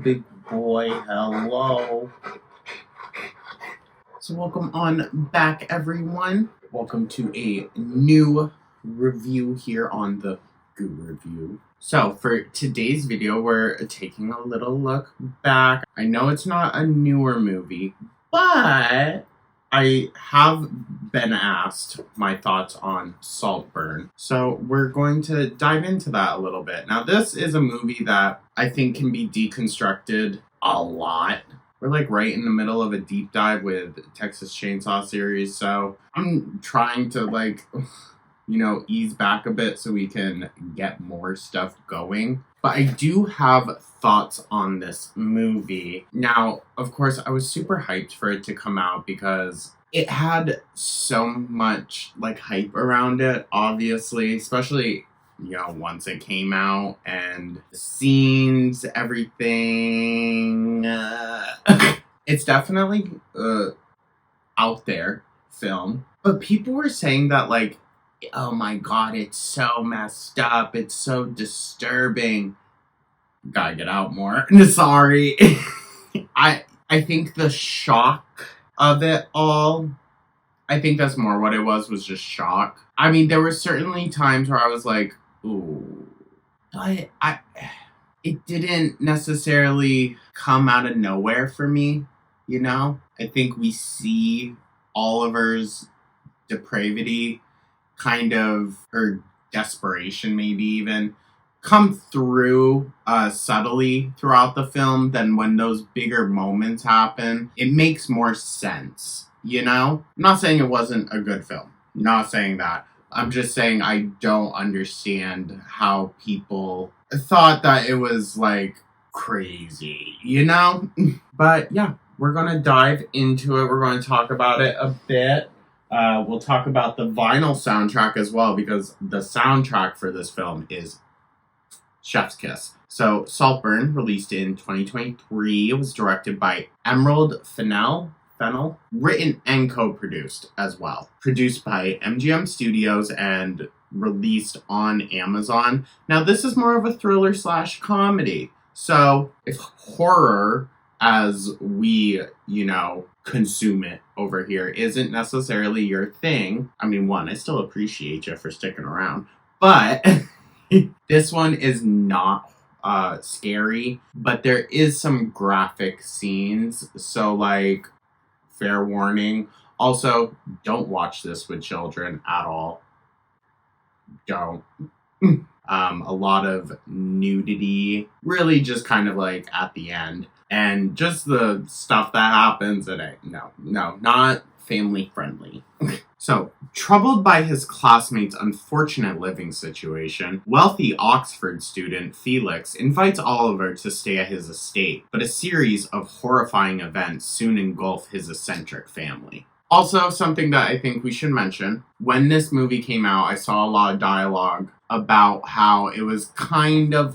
big boy. Hello. So welcome on back, everyone. Welcome to a new review here on the Goo Review. So for today's video, we're taking a little look back. I know it's not a newer movie, but I have been asked my thoughts on Saltburn. So we're going to dive into that a little bit. Now, this is a movie that I think can be deconstructed a lot. We're like right in the middle of a deep dive with Texas Chainsaw series. So I'm trying to ease back a bit so we can get more stuff going. But I do have thoughts on this movie. Now, of course, I was super hyped for it to come out because it had so much hype around it, obviously, especially once it came out and the scenes, everything. It's definitely out there film. But people were saying that oh my god, it's so messed up. It's so disturbing. Gotta get out more. Sorry. I think the shock of it all, I think that's more what it was just shock. I mean, there were certainly times where I was like, ooh. But it didn't necessarily come out of nowhere for me, I think we see Oliver's depravity or desperation maybe even, come through subtly throughout the film. Then when those bigger moments happen, it makes more sense, I'm not saying it wasn't a good film. Not saying that. I'm just saying I don't understand how people thought that it was crazy, But yeah, we're going to dive into it. We're going to talk about it a bit. We'll talk about the vinyl soundtrack as well, because the soundtrack for this film is chef's kiss. So Saltburn, released in 2023, it was directed by Emerald Fennell, written and co-produced as well. Produced by MGM Studios and released on Amazon. Now, this is more of a thriller / comedy. So if horror, as we, consume it over here, isn't necessarily your thing. I mean, one, I still appreciate you for sticking around. But this one is not scary, but there is some graphic scenes. So, fair warning. Also, don't watch this with children at all. Don't. A lot of nudity, really just kind of at the end. And just the stuff that happens in it. No, not family friendly. So, troubled by his classmates' unfortunate living situation, wealthy Oxford student Felix invites Oliver to stay at his estate, but a series of horrifying events soon engulf his eccentric family. Also, something that I think we should mention, when this movie came out, I saw a lot of dialogue about how it was kind of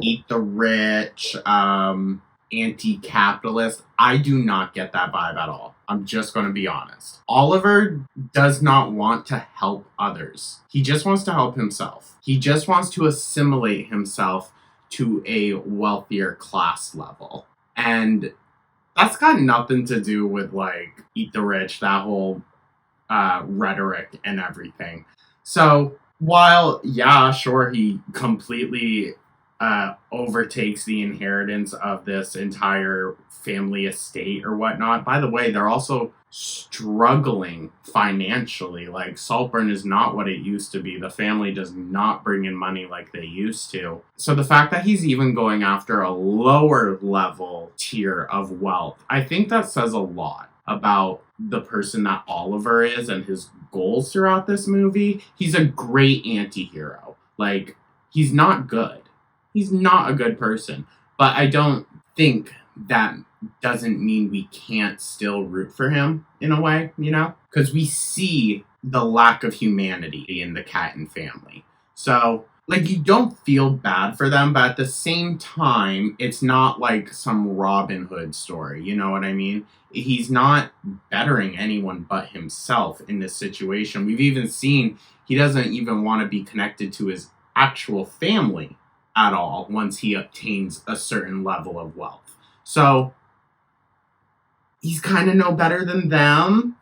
Eat the Rich, anti-capitalist. I do not get that vibe at all. I'm just going to be honest. Oliver does not want to help others. He just wants to help himself. He just wants to assimilate himself to a wealthier class level. And that's got nothing to do with Eat the Rich, that whole rhetoric and everything. So while, yeah, sure, he completely overtakes the inheritance of this entire family estate or whatnot. By the way, they're also struggling financially. Saltburn is not what it used to be. The family does not bring in money like they used to. So the fact that he's even going after a lower level tier of wealth, I think that says a lot about the person that Oliver is and his goals throughout this movie. He's a great anti-hero. He's not good. He's not a good person. But I don't think that doesn't mean we can't still root for him in a way, Because we see the lack of humanity in the Catton family. So, you don't feel bad for them, but at the same time, it's not some Robin Hood story, you know what I mean? He's not bettering anyone but himself in this situation. We've even seen he doesn't even want to be connected to his actual family at all once he obtains a certain level of wealth. So he's kind of no better than them.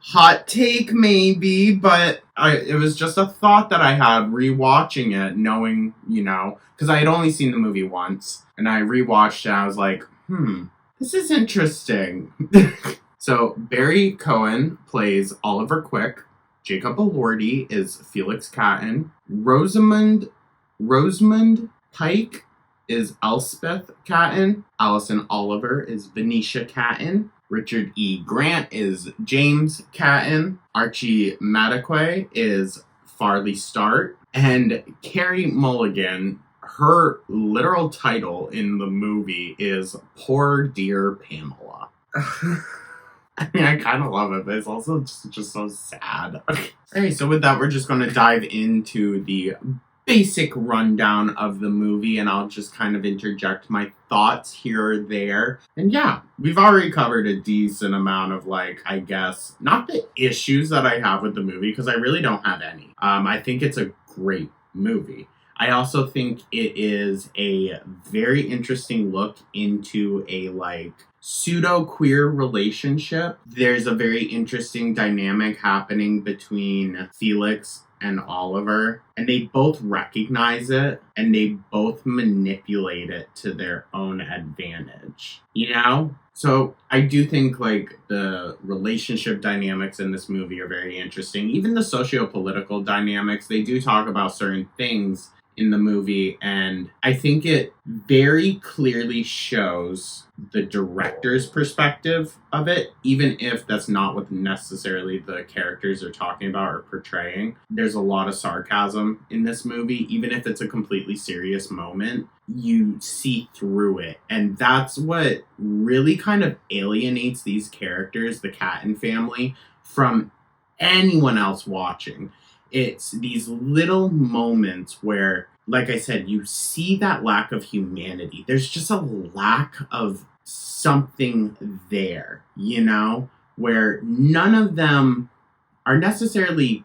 Hot take maybe, but it was just a thought that I had rewatching it, knowing, because I had only seen the movie once, and I rewatched it and I was like, this is interesting. So Barry Cohen plays Oliver Quick. Jacob Elordi is Felix Catton. Rosamund Pike is Elspeth Catton. Allison Oliver is Venetia Catton. Richard E. Grant is James Catton. Archie Madekwe is Farley Start. And Carey Mulligan, her literal title in the movie is Poor Dear Pamela. I mean, I kind of love it, but it's also just so sad. Alright, so with that, we're just going to dive into the basic rundown of the movie, and I'll just kind of interject my thoughts here or there. And yeah, we've already covered a decent amount of, I guess, not the issues that I have with the movie, because I really don't have any. I think it's a great movie. I also think it is a very interesting look into a, pseudo-queer relationship. There's a very interesting dynamic happening between Felix and Oliver, and they both recognize it, and they both manipulate it to their own advantage, So I do think, the relationship dynamics in this movie are very interesting. Even the socio-political dynamics, they do talk about certain things in the movie, and I think it very clearly shows the director's perspective of it, even if that's not what necessarily the characters are talking about or portraying. There's a lot of sarcasm in this movie. Even if it's a completely serious moment, you see through it, and that's what really kind of alienates these characters, the Catton family, from anyone else watching. It's these little moments where, like I said, you see that lack of humanity. There's just a lack of something there, where none of them are necessarily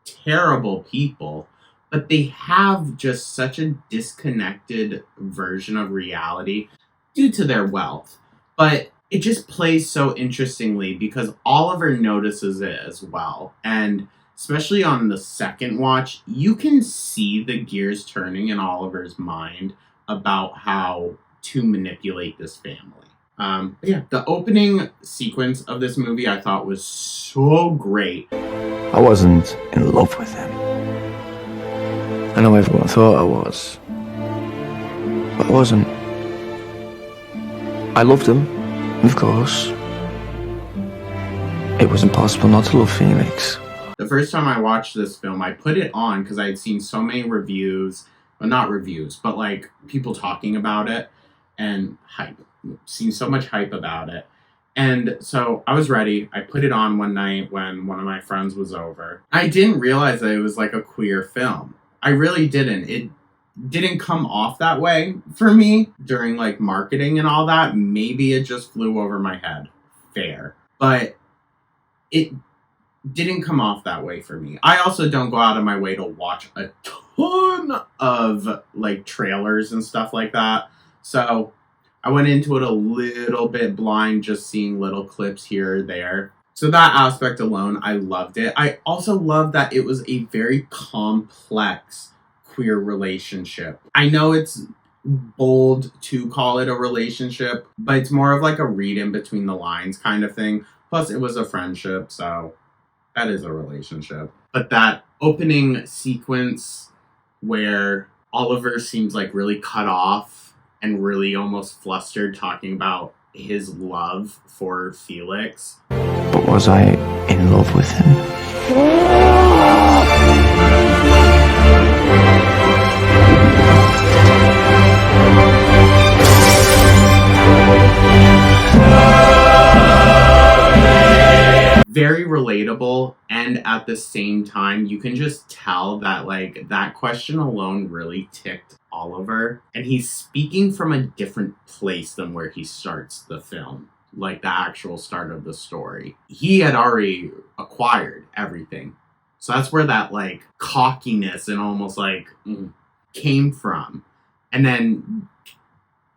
terrible people, but they have just such a disconnected version of reality due to their wealth. But it just plays so interestingly because Oliver notices it as well. And especially on the second watch, you can see the gears turning in Oliver's mind about how to manipulate this family. The opening sequence of this movie I thought was so great. I wasn't in love with him. I know everyone thought I was, but I wasn't. I loved him, of course. It was impossible not to love Felix. The first time I watched this film, I put it on because I had seen so many reviews, well, not reviews, but people talking about it and hype. Seen so much hype about it. And so I was ready. I put it on one night when one of my friends was over. I didn't realize that it was a queer film. I really didn't. It didn't come off that way for me during marketing and all that. Maybe it just flew over my head. Fair. But it didn't come off that way for me. I also don't go out of my way to watch a ton of trailers and stuff like that. So I went into it a little bit blind, just seeing little clips here or there. So that aspect alone, I loved it. I also loved that it was a very complex queer relationship. I know it's bold to call it a relationship, but it's more of a read in between the lines kind of thing. Plus it was a friendship, so that is a relationship. But that opening sequence where Oliver seems really cut off and really almost flustered talking about his love for Felix. But was I in love with him? Very relatable, and at the same time, you can just tell that that question alone really ticked Oliver, and he's speaking from a different place than where he starts the film, the actual start of the story. He had already acquired everything, so that's where that cockiness and almost came from. And then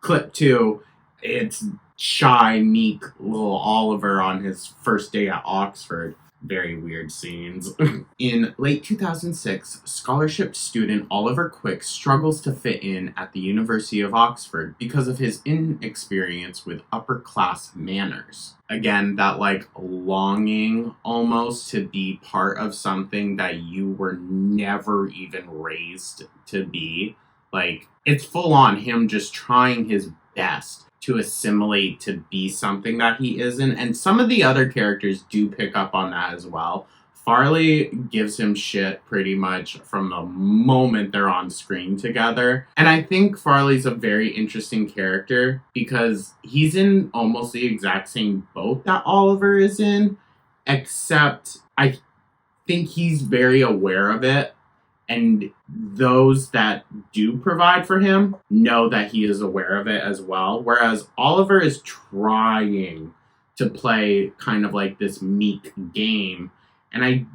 clip 2, it's shy, meek little Oliver on his first day at Oxford. Very weird scenes. In late 2006, scholarship student Oliver Quick struggles to fit in at the University of Oxford because of his inexperience with upper-class manners. Again, that like longing almost to be part of something that you were never even raised to be. Like, it's full on him just trying his best to assimilate to be something that he isn't. And some of the other characters do pick up on that as well. Farley gives him shit pretty much from the moment they're on screen together. And I think Farley's a very interesting character because he's in almost the exact same boat that Oliver is in, except I think he's very aware of it. And those that do provide for him know that he is aware of it as well. Whereas Oliver is trying to play kind of like this meek game. And I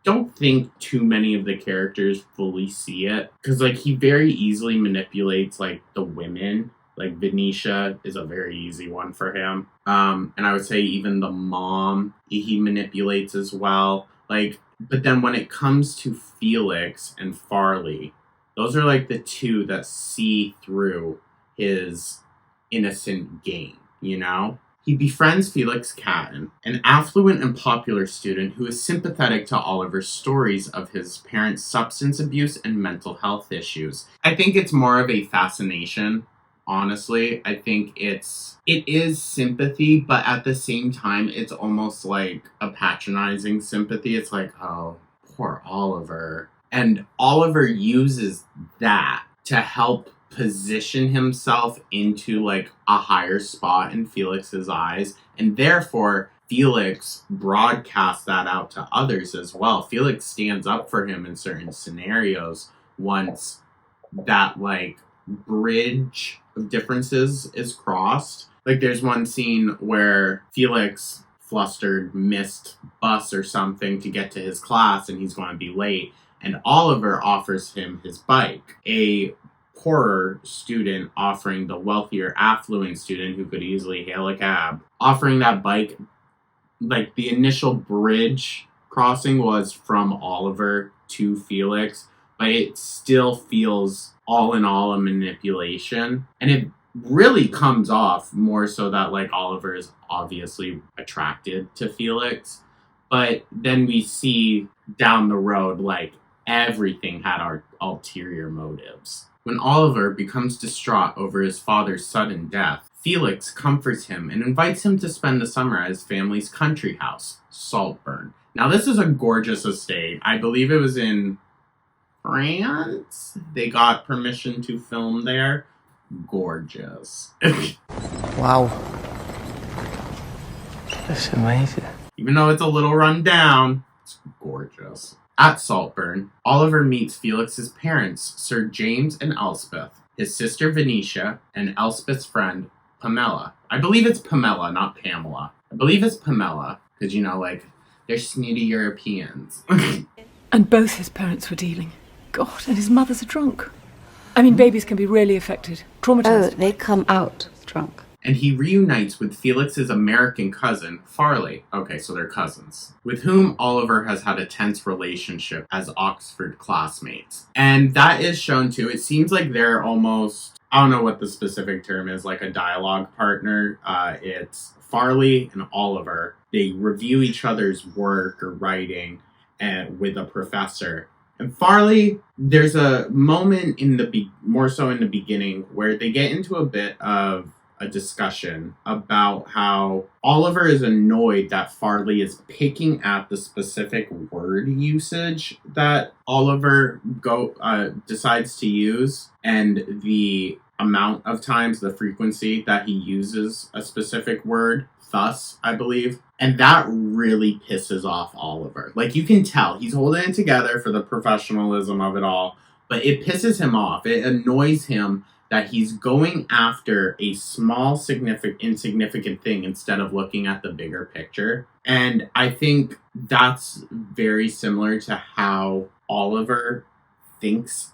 don't think too many of the characters fully see it. Because like he very easily manipulates like the women. Like Venetia is a very easy one for him. And I would say even the mom he manipulates as well. But then when it comes to Felix and Farley, those are like the two that see through his innocent game, you know? He befriends Felix Catton, an affluent and popular student who is sympathetic to Oliver's stories of his parents' substance abuse and mental health issues. I think it's more of a fascination. Honestly, I think it is sympathy, but at the same time, it's almost like a patronizing sympathy. It's like, oh, poor Oliver. And Oliver uses that to help position himself into like a higher spot in Felix's eyes. And therefore, Felix broadcasts that out to others as well. Felix stands up for him in certain scenarios once that like bridge of differences is crossed. Like there's one scene where Felix flustered missed bus or something to get to his class and he's going to be late, and Oliver offers him his bike. A poorer student offering the wealthier affluent student who could easily hail a cab, offering that bike. Like the initial bridge crossing was from Oliver to Felix, but it still feels all in all a manipulation. And it really comes off more so that like Oliver is obviously attracted to Felix. But then we see down the road like everything had our ulterior motives. When Oliver becomes distraught over his father's sudden death, Felix comforts him and invites him to spend the summer at his family's country house, Saltburn. Now this is a gorgeous estate. I believe it was in France. They got permission to film there. Gorgeous. Wow. That's amazing. Even though it's a little run down, it's gorgeous. At Saltburn, Oliver meets Felix's parents, Sir James and Elspeth, his sister Venetia, and Elspeth's friend, Pamela. I believe it's Pamela, not Pamela. I believe it's Pamela, because, you know, like, they're snooty Europeans. And both his parents were dealing. God, and his mother's a drunk. I mean, babies can be really affected, traumatized. Oh, they come out drunk. And he reunites with Felix's American cousin, Farley. Okay, so they're cousins. With whom Oliver has had a tense relationship as Oxford classmates. And that is shown too. It seems like they're almost, I don't know what the specific term is, like a dialogue partner. It's Farley and Oliver. They review each other's work or writing with a professor. And Farley, there's a moment in more so in the beginning where they get into a bit of a discussion about how Oliver is annoyed that Farley is picking at the specific word usage that Oliver decides to use, and the amount of times, the frequency that he uses a specific word, thus, I believe. And that really pisses off Oliver. Like, you can tell he's holding it together for the professionalism of it all, but it pisses him off. It annoys him that he's going after a small, insignificant thing instead of looking at the bigger picture. And I think that's very similar to how Oliver thinks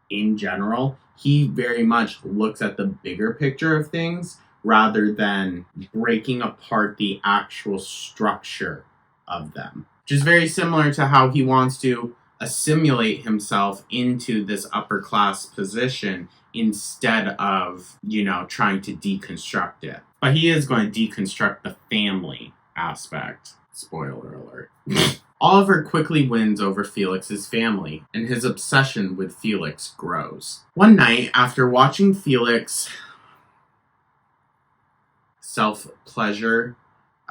in general, he very much looks at the bigger picture of things rather than breaking apart the actual structure of them. Which is very similar to how he wants to assimilate himself into this upper class position instead of, trying to deconstruct it. But he is going to deconstruct the family aspect. Spoiler alert. Oliver quickly wins over Felix's family, and his obsession with Felix grows. One night, after watching Felix self-pleasure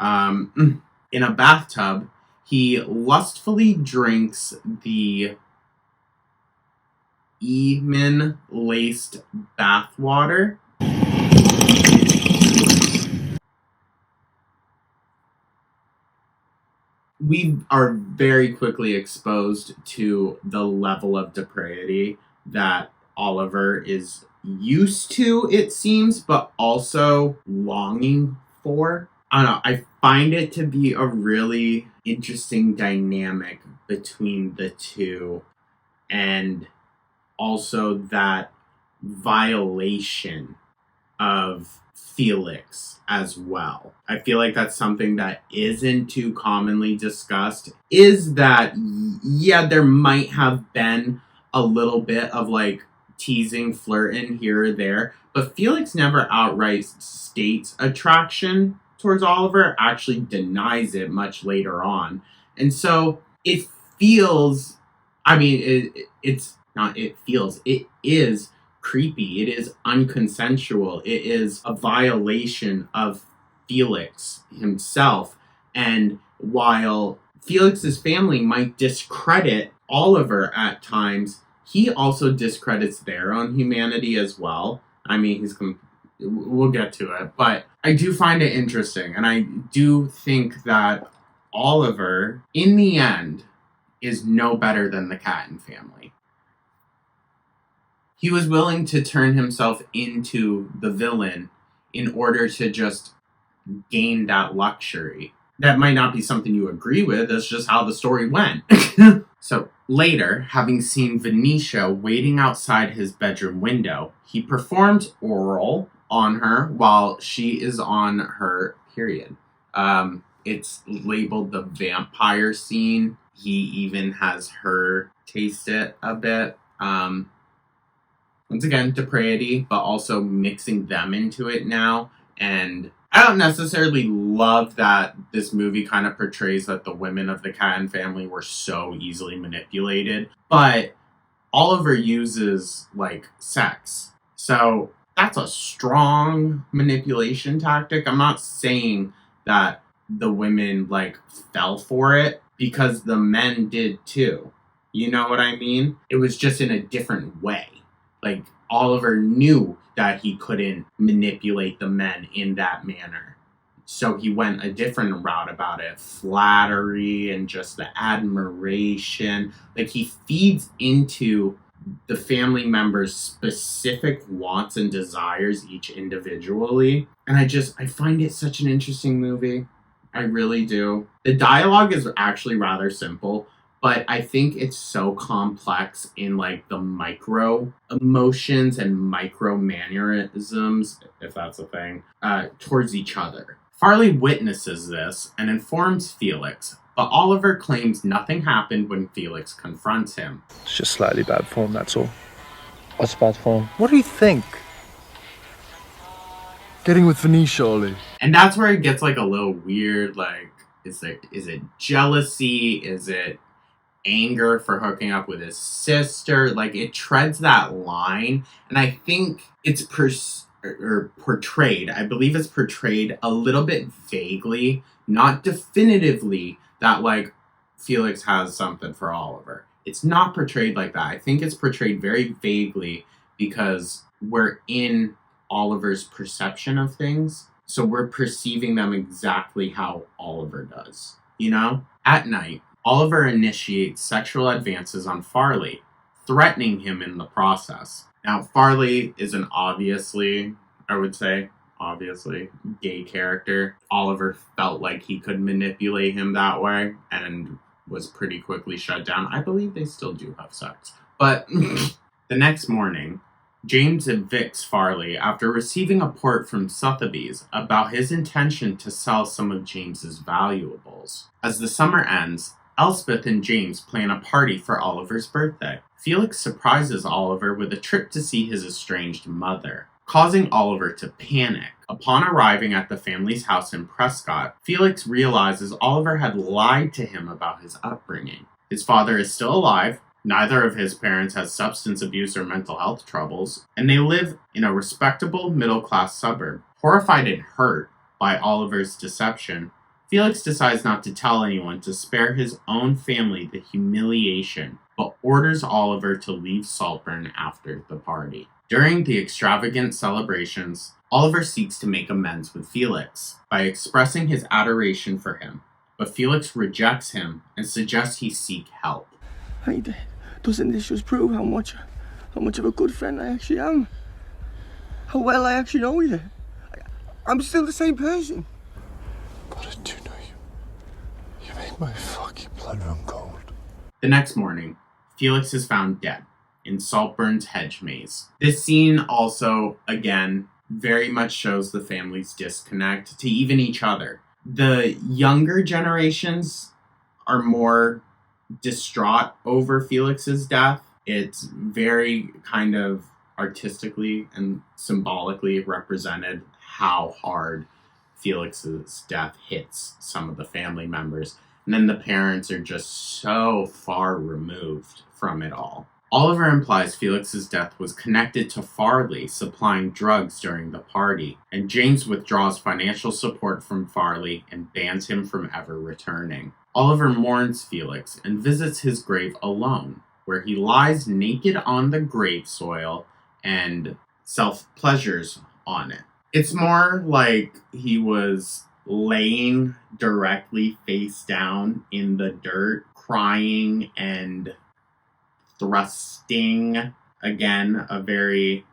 in a bathtub, he lustfully drinks the Eamon-laced bathwater. We are very quickly exposed to the level of depravity that Oliver is used to, it seems, but also longing for. I don't know. I find it to be a really interesting dynamic between the two, and also that violation of Felix as well. I feel like that's something that isn't too commonly discussed, is that, yeah, there might have been a little bit of like teasing, flirting here or there, but Felix never outright states attraction towards Oliver, actually denies it much later on. And so it feels, it is creepy. It is unconsensual. It is a violation of Felix himself. And while Felix's family might discredit Oliver at times, he also discredits their own humanity as well. We'll get to it, but I do find it interesting, and I do think that Oliver, in the end, is no better than the Catton family. He was willing to turn himself into the villain in order to just gain that luxury. That might not be something you agree with, that's just how the story went. So later, having seen Venetia waiting outside his bedroom window, he performed oral on her while she is on her period. It's labeled the vampire scene. He even has her taste it a bit. Once again, depravity, but also mixing them into it now. And I don't necessarily love that this movie kind of portrays that the women of the Catton family were so easily manipulated. But Oliver uses, sex. So that's a strong manipulation tactic. I'm not saying that the women, fell for it, because the men did too. You know what I mean? It was just in a different way. Oliver knew that he couldn't manipulate the men in that manner. So he went a different route about it. Flattery and just the admiration. He feeds into the family members' specific wants and desires each individually. And I find it such an interesting movie. I really do. The dialogue is actually rather simple, but I think it's so complex in the micro emotions and micro mannerisms, if that's a thing, towards each other. Farley witnesses this and informs Felix, but Oliver claims nothing happened when Felix confronts him. It's just slightly bad form, that's all. What's bad form? What do you think? Getting with Venetia, Ollie. And that's where it gets a little weird. Is it jealousy? Is it anger for hooking up with his sister? It treads that line, and I think it's portrayed. I believe it's portrayed a little bit vaguely, not definitively, that Felix has something for Oliver. It's not portrayed like that. I think it's portrayed very vaguely because we're in Oliver's perception of things, so we're perceiving them exactly how Oliver does. At night, Oliver initiates sexual advances on Farley, threatening him in the process. Now, Farley is an obviously gay character. Oliver felt like he could manipulate him that way and was pretty quickly shut down. I believe they still do have sex. But The next morning, James evicts Farley after receiving a port from Sotheby's about his intention to sell some of James's valuables. As the summer ends, Elspeth and James plan a party for Oliver's birthday. Felix surprises Oliver with a trip to see his estranged mother, causing Oliver to panic. Upon arriving at the family's house in Prescott, Felix realizes Oliver had lied to him about his upbringing. His father is still alive, neither of his parents has substance abuse or mental health troubles, and they live in a respectable middle-class suburb. Horrified and hurt by Oliver's deception, Felix decides not to tell anyone to spare his own family the humiliation, but orders Oliver to leave Saltburn after the party. During the extravagant celebrations, Oliver seeks to make amends with Felix by expressing his adoration for him, but Felix rejects him and suggests he seek help. Hey, doesn't this just prove how much of a good friend I actually am? How well I actually know you? I'm still the same person. But I do know you. You make my fucking blood run cold. The next morning, Felix is found dead in Saltburn's hedge maze. This scene also, again, very much shows the family's disconnect to even each other. The younger generations are more distraught over Felix's death. It's very kind of artistically and symbolically represented how hard Felix's death hits some of the family members. And then the parents are just so far removed from it all. Oliver implies Felix's death was connected to Farley supplying drugs during the party, and James withdraws financial support from Farley and bans him from ever returning. Oliver mourns Felix and visits his grave alone, where he lies naked on the grave soil and self-pleasures on it. It's more like he was laying directly face down in the dirt, crying and thrusting. Again, a very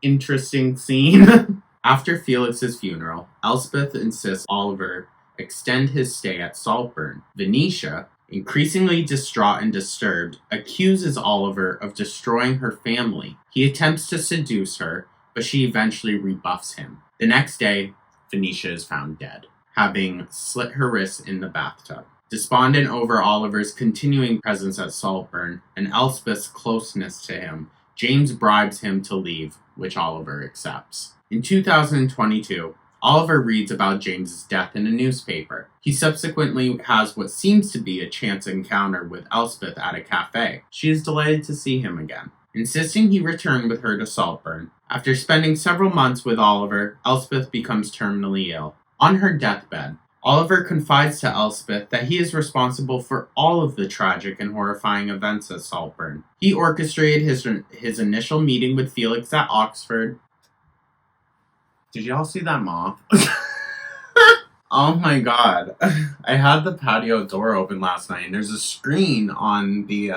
interesting scene. After Felix's funeral, Elspeth insists Oliver extend his stay at Saltburn. Venetia, increasingly distraught and disturbed, accuses Oliver of destroying her family. He attempts to seduce her, but she eventually rebuffs him. The next day, Venetia is found dead, having slit her wrists in the bathtub. Despondent over Oliver's continuing presence at Saltburn and Elspeth's closeness to him, James bribes him to leave, which Oliver accepts. In 2022, Oliver reads about James's death in a newspaper. He subsequently has what seems to be a chance encounter with Elspeth at a cafe. She is delighted to see him again, insisting he return with her to Saltburn. After spending several months with Oliver, Elspeth becomes terminally ill. On her deathbed, Oliver confides to Elspeth that he is responsible for all of the tragic and horrifying events at Saltburn. He orchestrated his initial meeting with Felix at Oxford. Did y'all see that moth? Oh my god. I had the patio door open last night and there's a screen on the,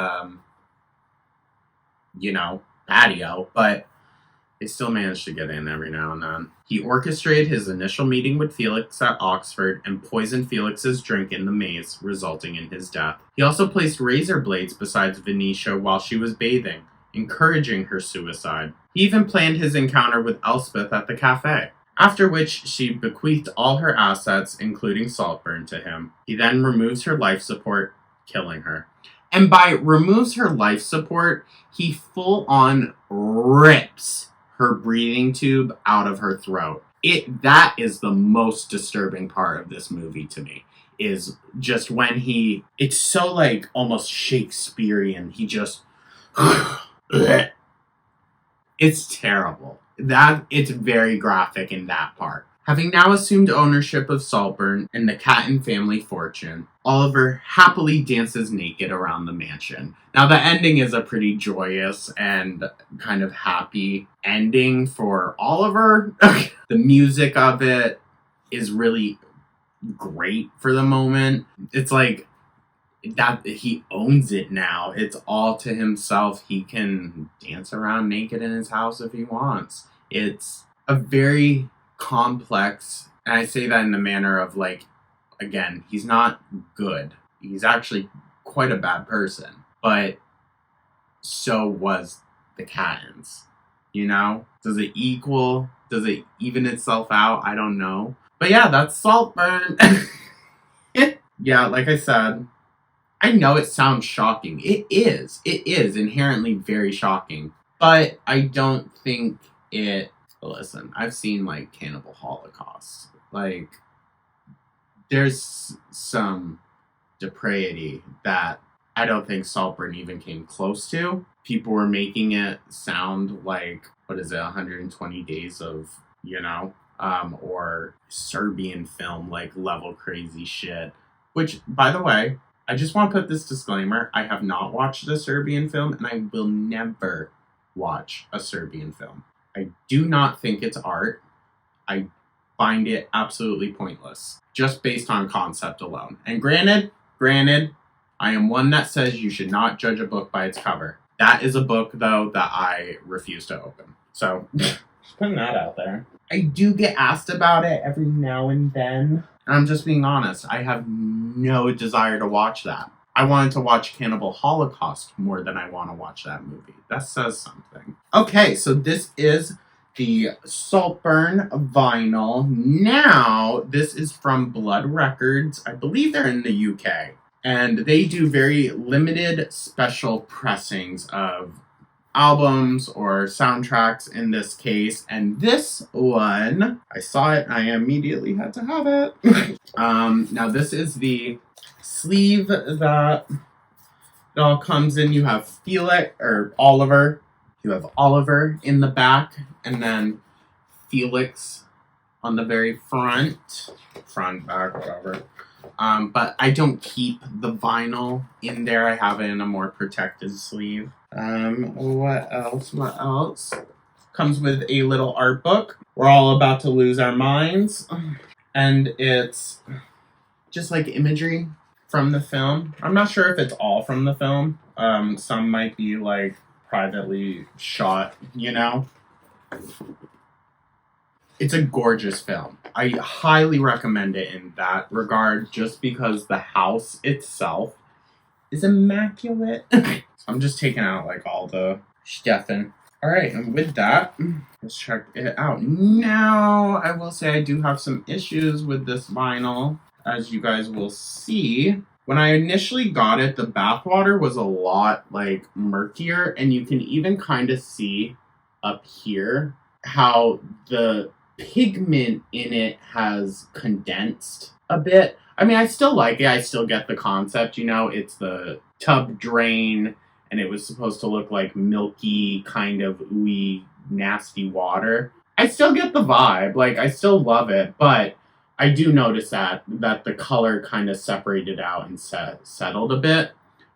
patio, but they still managed to get in every now and then. He orchestrated his initial meeting with Felix at Oxford and poisoned Felix's drink in the maze, resulting in his death. He also placed razor blades beside Venetia while she was bathing, encouraging her suicide. He even planned his encounter with Elspeth at the cafe, after which she bequeathed all her assets, including Saltburn, to him. He then removes her life support, killing her. And by removes her life support, he full-on rips her breathing tube out of her throat. That is the most disturbing part of this movie to me, is just when it's so like almost Shakespearean. He just, it's terrible. It's very graphic in that part. Having now assumed ownership of Saltburn and the Catton family fortune, Oliver happily dances naked around the mansion. Now, the ending is a pretty joyous and kind of happy ending for Oliver. The music of it is really great for the moment. It's like that he owns it now. It's all to himself. He can dance around naked in his house if he wants. It's a very complex, and I say that in the manner of like, again, he's not good. He's actually quite a bad person, but so was the Cattons? You know? Does it equal? Does it even itself out? I don't know. But yeah, that's Saltburn. Yeah, like I said, I know it sounds shocking. It is. It is inherently very shocking. But I don't think it... Listen, I've seen, like, Cannibal Holocaust. Like, there's some depravity that I don't think Saltburn even came close to. People were making it sound like, 120 days of, or Serbian film, like, level crazy shit. Which, by the way, I just want to put this disclaimer. I have not watched a Serbian film, and I will never watch a Serbian film. I do not think it's art. I find it absolutely pointless, just based on concept alone. And granted, I am one that says you should not judge a book by its cover. That is a book, though, that I refuse to open. So, just putting that out there. I do get asked about it every now and then. And I'm just being honest. I have no desire to watch that. I wanted to watch Cannibal Holocaust more than I want to watch that movie. That says something. Okay, so this is the Saltburn vinyl. Now, this is from Blood Records. I believe they're in the UK. And they do very limited special pressings of albums or soundtracks in this case. And this one, I saw it, I immediately had to have it. Now, this is the sleeve that it all comes in. You have Oliver. You have Oliver in the back, and then Felix on the very front, back, whatever. But I don't keep the vinyl in there. I have it in a more protected sleeve. What else? Comes with a little art book. We're all about to lose our minds. And it's just like imagery from the film. I'm not sure if it's all from the film. Some might be like privately shot, It's a gorgeous film. I highly recommend it in that regard, just because the house itself is immaculate. So I'm just taking out like all the stuffing. Alright, and with that, let's check it out. Now, I will say I do have some issues with this vinyl, as you guys will see. When I initially got it, the Bathwater was a lot, like, murkier, and you can even kind of see up here how the pigment in it has condensed a bit. I mean, I still like it. I still get the concept, It's the tub drain, and it was supposed to look like milky, kind of ooey, nasty water. I still get the vibe. Like, I still love it, but I do notice that the color kind of separated out and settled a bit.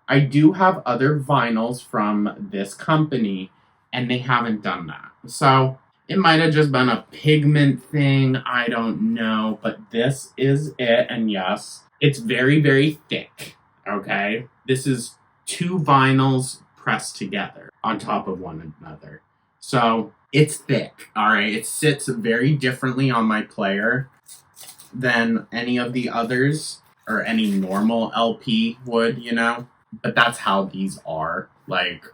I do have other vinyls from this company, and they haven't done that. So it might have just been a pigment thing. I don't know. But this is it. And yes, it's very, very thick. Okay? This is 2 vinyls pressed together on top of one another. So it's thick. All right? It sits very differently on my player than any of the others, or any normal LP would, But that's how these are. Like,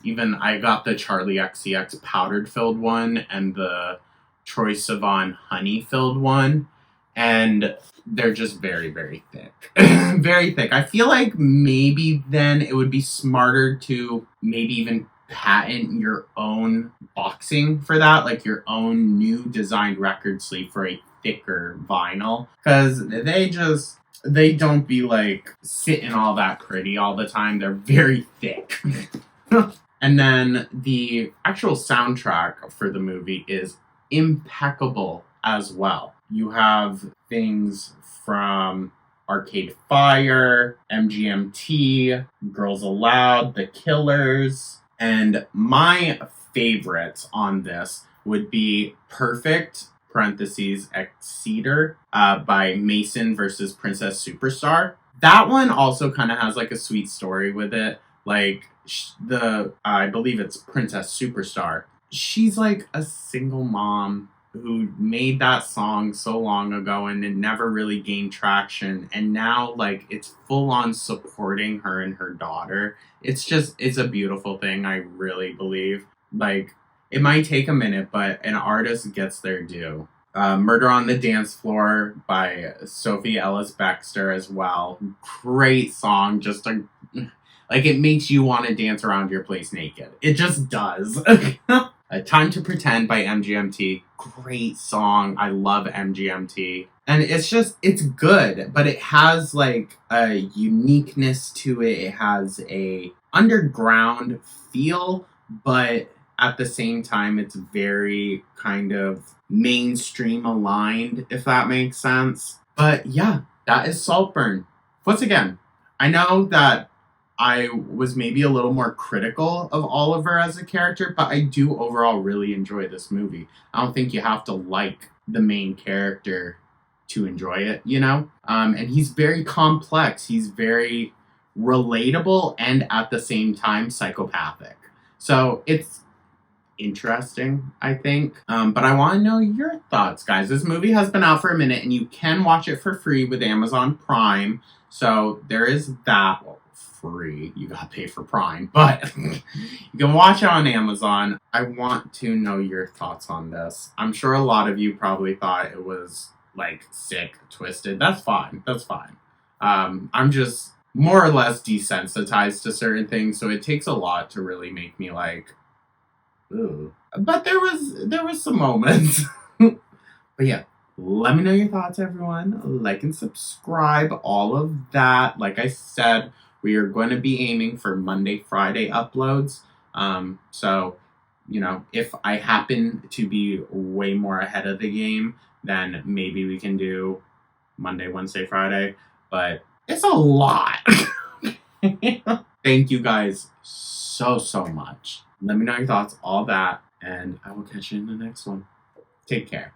even I got the Charlie XCX powdered filled one and the Troye Sivan honey filled one, and they're just very, very thick. Very thick. I feel like maybe then it would be smarter to maybe even patent your own boxing for that, like your own new designed record sleeve for a thicker vinyl, because they don't be like sitting all that pretty all the time. They're very thick. And then the actual soundtrack for the movie is impeccable as well. You have things from Arcade Fire, MGMT, Girls Aloud, The Killers, and my favorites on this would be Perfect (Exceder) by Mason versus Princess Superstar. That one also kind of has like a sweet story with it. Like I believe it's Princess Superstar. She's like a single mom who made that song so long ago and it never really gained traction, and now like it's full on supporting her and her daughter. It's a beautiful thing. I really believe, like, it might take a minute, but an artist gets their due. Murder on the Dance Floor by Sophie Ellis Bextor as well. Great song. Just like, it makes you want to dance around your place naked. It just does. Time to Pretend by MGMT. Great song. I love MGMT. And it's good, but it has like a uniqueness to it. It has a underground feel, but at the same time, it's very kind of mainstream aligned, if that makes sense. But yeah, that is Saltburn. Once again, I know that I was maybe a little more critical of Oliver as a character, but I do overall really enjoy this movie. I don't think you have to like the main character to enjoy it, you know? And he's very complex. He's very relatable and at the same time psychopathic. So it's interesting, I think. But I want to know your thoughts, guys. This movie has been out for a minute, and you can watch it for free with Amazon Prime. So there is that. Well, free. You gotta pay for Prime, but you can watch it on Amazon. I want to know your thoughts on this. I'm sure a lot of you probably thought it was like sick, twisted. That's fine. That's fine. I'm just more or less desensitized to certain things, so it takes a lot to really make me like, ooh. But there was some moments. But yeah, let me know your thoughts, everyone. Like and subscribe, all of that. Like I said, we are going to be aiming for Monday, Friday uploads. So, you know, if I happen to be way more ahead of the game, then maybe we can do Monday, Wednesday, Friday. But it's a lot. Thank you guys so much. Let me know your thoughts, all that, and I will catch you in the next one. Take care.